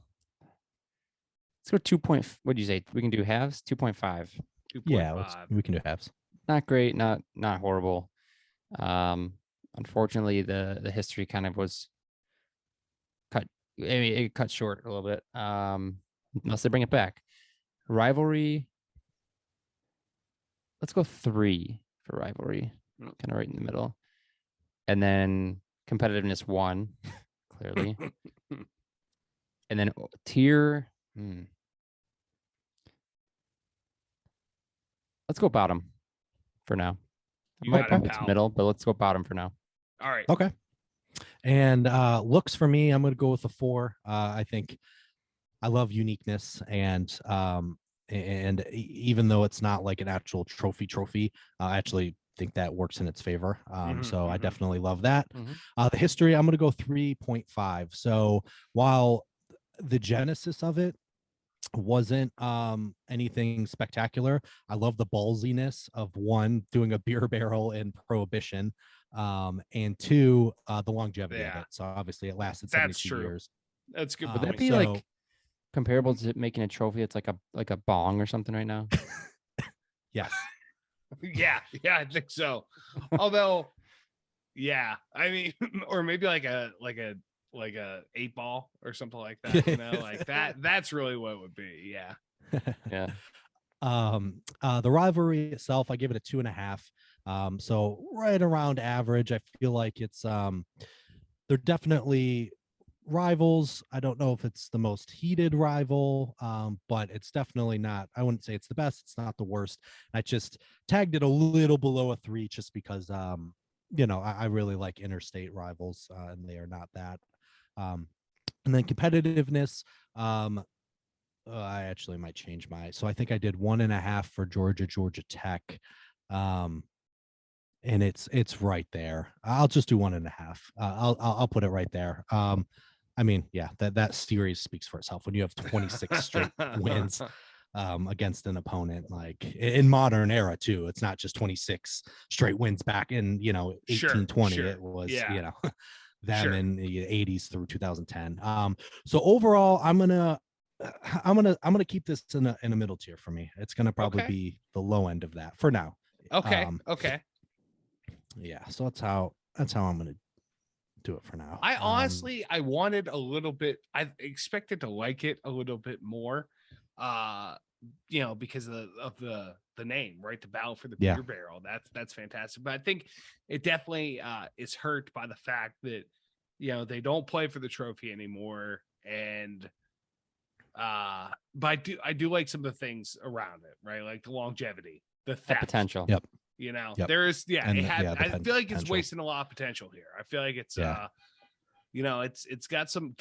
go 2. What do you say? We can do halves. 2.5. 2.5. Yeah, we can do halves. Not great. Not horrible. Unfortunately, the history kind of was cut. I mean, it cut short a little bit. Unless they bring it back. Rivalry. Let's go 3 for rivalry. Kind of right in the middle. And then competitiveness 1, clearly. And then tier. Let's go bottom for now. I might bump it to middle, but let's go bottom for now. All right. Okay. And looks for me, I'm going to go with a 4. I think I love uniqueness, and even though it's not like an actual trophy, I actually think that works in its favor. So I definitely love that. The history, I'm going to go 3.5. So while the genesis of it wasn't anything spectacular, I love the ballsiness of 1, doing a beer barrel in Prohibition, and 2, the longevity of it. So obviously it lasted 72 years. That's good. Would that be like comparable to making a trophy? It's like a bong or something right now. Yes. yeah, I think so. Although, yeah, I mean, or maybe like a 8 ball or something like that. Like that. That's really what it would be. Yeah. Yeah. The rivalry itself, I give it a 2.5. So right around average. I feel like it's they're definitely rivals. I don't know if it's the most heated rival, but it's definitely not. I wouldn't say it's the best. It's not the worst. I just tagged it a little below a 3 just because I really like interstate rivals, and they are not that. And then competitiveness, I actually might change so I think I did 1.5 for Georgia Tech. And it's right there. I'll just do 1.5. I'll put it right there. I mean, yeah, that series speaks for itself when you have 26 straight wins against an opponent, like in modern era too. It's not just 26 straight wins back in 1820. It was them in the 80s through 2010. So overall, I'm gonna keep this in a middle tier for me. It's gonna probably be the low end of that for now. Okay. Yeah, so that's how I'm gonna do it for now. I honestly, I wanted a little bit. I expected to like it a little bit more, because of the name, right? The battle for the beer barrel. That's fantastic. But I think it definitely is hurt by the fact that they don't play for the trophy anymore, and but I do like some of the things around it, right? Like the longevity, the theft. Potential. Yep. There is, I feel like it's potential. wasting a lot of potential here. I feel like it's it's got some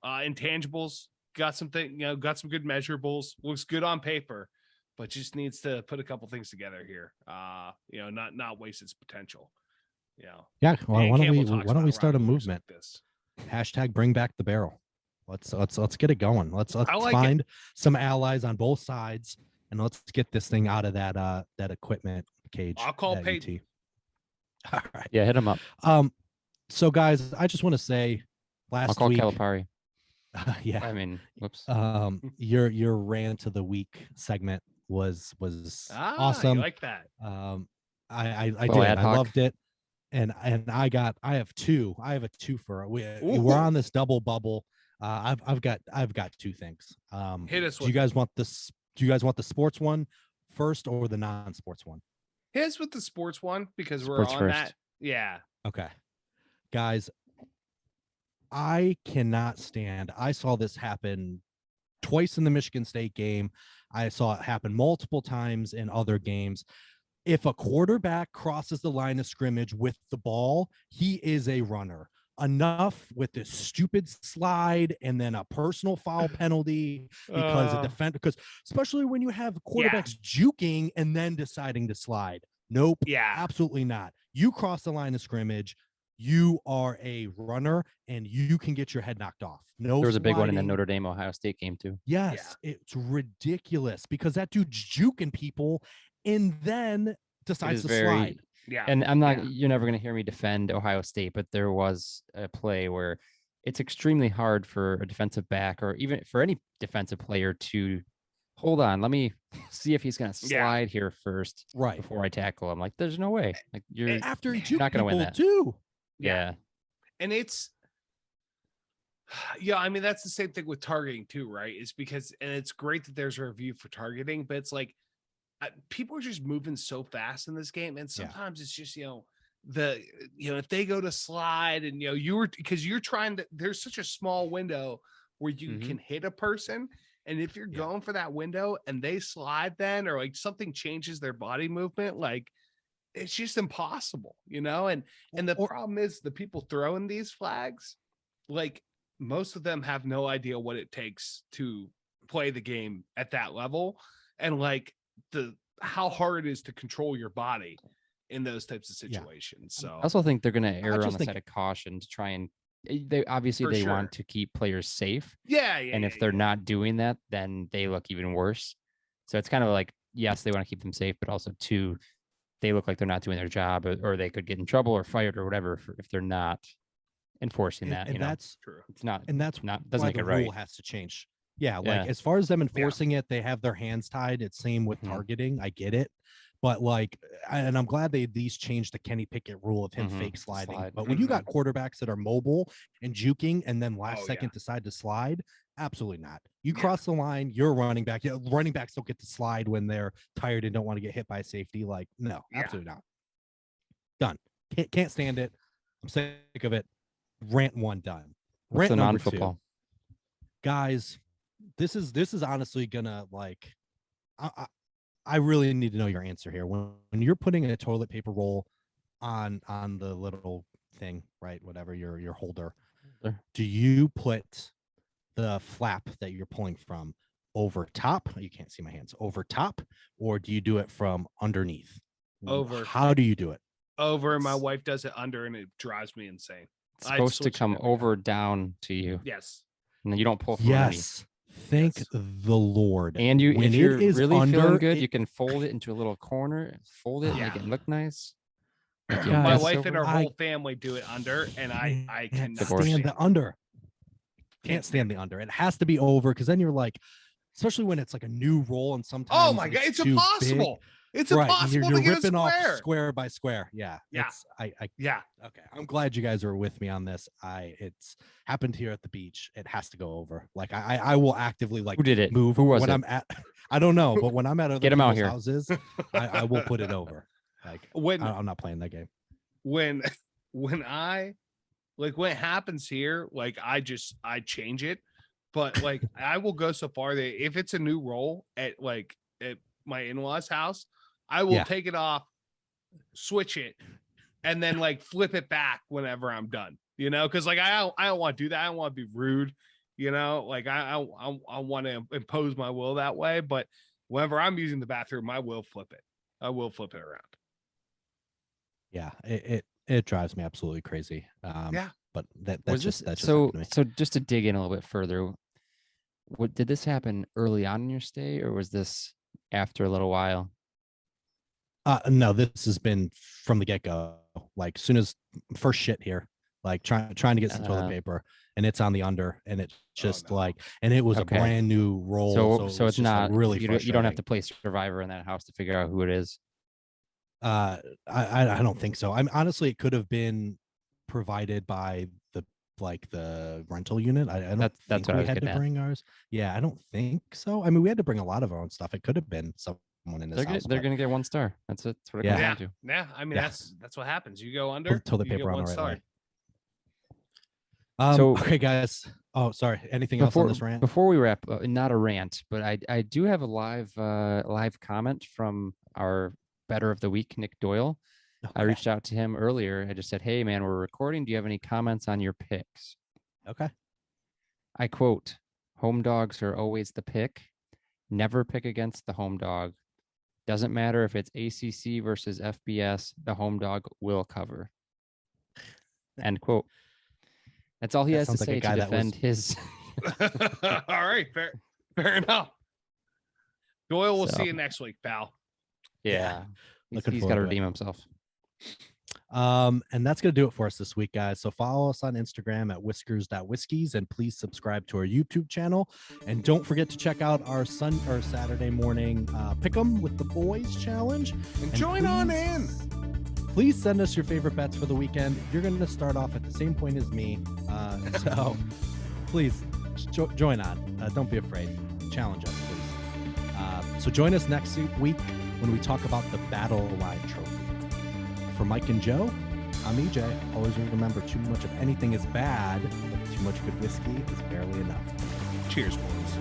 intangibles, got some good measurables, looks good on paper, but just needs to put a couple things together here. Not waste its potential. Yeah. Well, why don't we start a movement? Like this. Hashtag bring back the barrel. Let's get it going. Let's find some allies on both sides, and let's get this thing out of that equipment cage. I'll call Peyton. All right. Yeah, hit him up. So guys, I just want to say, I'll call week, Calipari. Yeah. I mean, whoops. Your rant of the week segment was awesome. You like that? I did. I loved it. and I have two. I have a twofer. We're on this double bubble. I've got two things. Hit us do you guys want this? Do you guys want the sports one first or the non-sports one? Hit us with the sports one because Sports we're on first. that. Yeah. Okay, guys, I cannot stand. I saw this happen twice in the Michigan State game. I saw it happen multiple times in other games. If a quarterback crosses the line of scrimmage with the ball, he is a runner. Enough with this stupid slide and then a personal foul penalty because because especially when you have quarterbacks juking and then deciding to slide. Nope. Yeah. Absolutely not. You cross the line of scrimmage, you are a runner and you can get your head knocked off. No, there was a big one in the sliding. Notre Dame Ohio State game too. Yes, it's ridiculous because that dude's juking people and then decides to slide. Yeah. And I'm not, you're never going to hear me defend Ohio State, but there was a play where it's extremely hard for a defensive back or even for any defensive player to hold on. Let me see if he's going to slide here first, right, before I tackle him. Like, there's no way. Like, you're after not going to win that too. Yeah. And it's, yeah, I mean, that's the same thing with targeting too, right? It's because, and it's great that there's a review for targeting, but it's like, people are just moving so fast in this game. And sometimes it's just, if they go to slide and, because you're trying to, there's such a small window where you can hit a person. And if you're going for that window and they slide then, or like something changes their body movement, like it's just impossible, and the problem is the people throwing these flags, like most of them have no idea what it takes to play the game at that level. And like, how hard it is to control your body in those types of situations. So I also think they're going to err on the side of caution to try and they obviously want to keep players safe. And if they're not doing that, then they look even worse. So it's kind of like, yes, they want to keep them safe, but also two, they look like they're not doing their job or they could get in trouble or fired or whatever if they're not enforcing that. And that's true. It's not, and that's doesn't why make the it right. rule has to change. Yeah, like as far as them enforcing it, they have their hands tied. It's same with targeting. I get it. But like, and I'm glad these changed the Kenny Pickett rule of him fake sliding. But when you got quarterbacks that are mobile and juking and then last second decide to slide, absolutely not. You cross the line, you're running back. Running backs don't get to slide when they're tired and don't want to get hit by safety. Like, no, absolutely not. Done. Can't stand it. I'm sick of it. Rant one done. Rant number two. Guys, this is honestly gonna like I really need to know your answer here. When you're putting a toilet paper roll on the little thing, right? Whatever your holder, do you put the flap that you're pulling from over top? You can't see my hands. Over top, or do you do it from underneath? Over. How do you do it? Over. My wife does it under, and it drives me insane. It's supposed to come over down to you. Yes. And you don't pull from underneath. Thank the Lord. And when if you're really under, feeling good, you can fold it into a little corner, fold it, make it look nice. My wife and her whole family do it under, and I can't stand the under. Can't stand the under. It has to be over because then you're like, especially when it's like a new roll and sometimes oh my god, it's impossible. Big. It's impossible you're to get ripping a square. Off square by square. Yeah. Yeah. Okay. I'm glad you guys are with me on this. It's happened here at the beach. It has to go over. Like I will actively like who did it? Move who was when it? I'm at I don't know, but when I'm at other Get him out here. houses, I will put it over. Like I'm not playing that game. When when it happens here, like I change it, but like I will go so far that if it's a new roll at my in-laws' house, I will take it off, switch it, and then like flip it back whenever I'm done. Because like I don't want to do that. I don't want to be rude. Like I want to impose my will that way. But whenever I'm using the bathroom, I will flip it. I will flip it around. Yeah, it drives me absolutely crazy. But that's just so just to dig in a little bit further. What did this happen early on in your stay, or was this after a little while? No, this has been from the get-go. Like soon as first shit here, like trying to get some toilet paper, and it's on the under, and it's just and it was a brand new roll. So it's not really you don't have to play Survivor in that house to figure out who it is. I don't think so. I'm honestly, it could have been provided by the rental unit. I don't That's think what I we was had to getting at. bring ours. Yeah, I don't think so. I mean, we had to bring a lot of our own stuff. It could have been someone in this house. They're gonna get 1 star. That's it. That's what it Yeah. comes Yeah, down to. yeah. I mean, Yeah. that's what happens. You go under, Toilet you get paper on one the right star. way. So- Okay, guys. Oh, sorry. Anything else on this rant? Before we wrap, not a rant, but I do have a live comment from our Better of the Week, Nick Doyle. I Okay. reached out to him earlier. I just said, "Hey, man, we're recording. Do you have any comments on your picks?" Okay. I quote, "Home dogs are always the pick. Never pick against the home dog. Doesn't matter if it's ACC versus FBS, the home dog will cover." End quote. That's all he That has to sounds like a say guy to that was- defend his. All right, fair enough. Doyle, we'll So- see you next week, pal. Yeah. Looking He's got to forward to it. redeem himself. And that's gonna do it for us this week, guys. So follow us on Instagram at whiskers.whiskies, and please subscribe to our YouTube channel. And don't forget to check out our Saturday morning pick'em with the boys challenge. And join on please- in. Please send us your favorite bets for the weekend. You're gonna start off at the same point as me, so please join on. Don't be afraid. Challenge us, please. So join us next week when we talk about the Battle Line Trophy. For Mike and Joe, I'm EJ. Always remember, too much of anything is bad, but too much good whiskey is barely enough. Cheers, boys.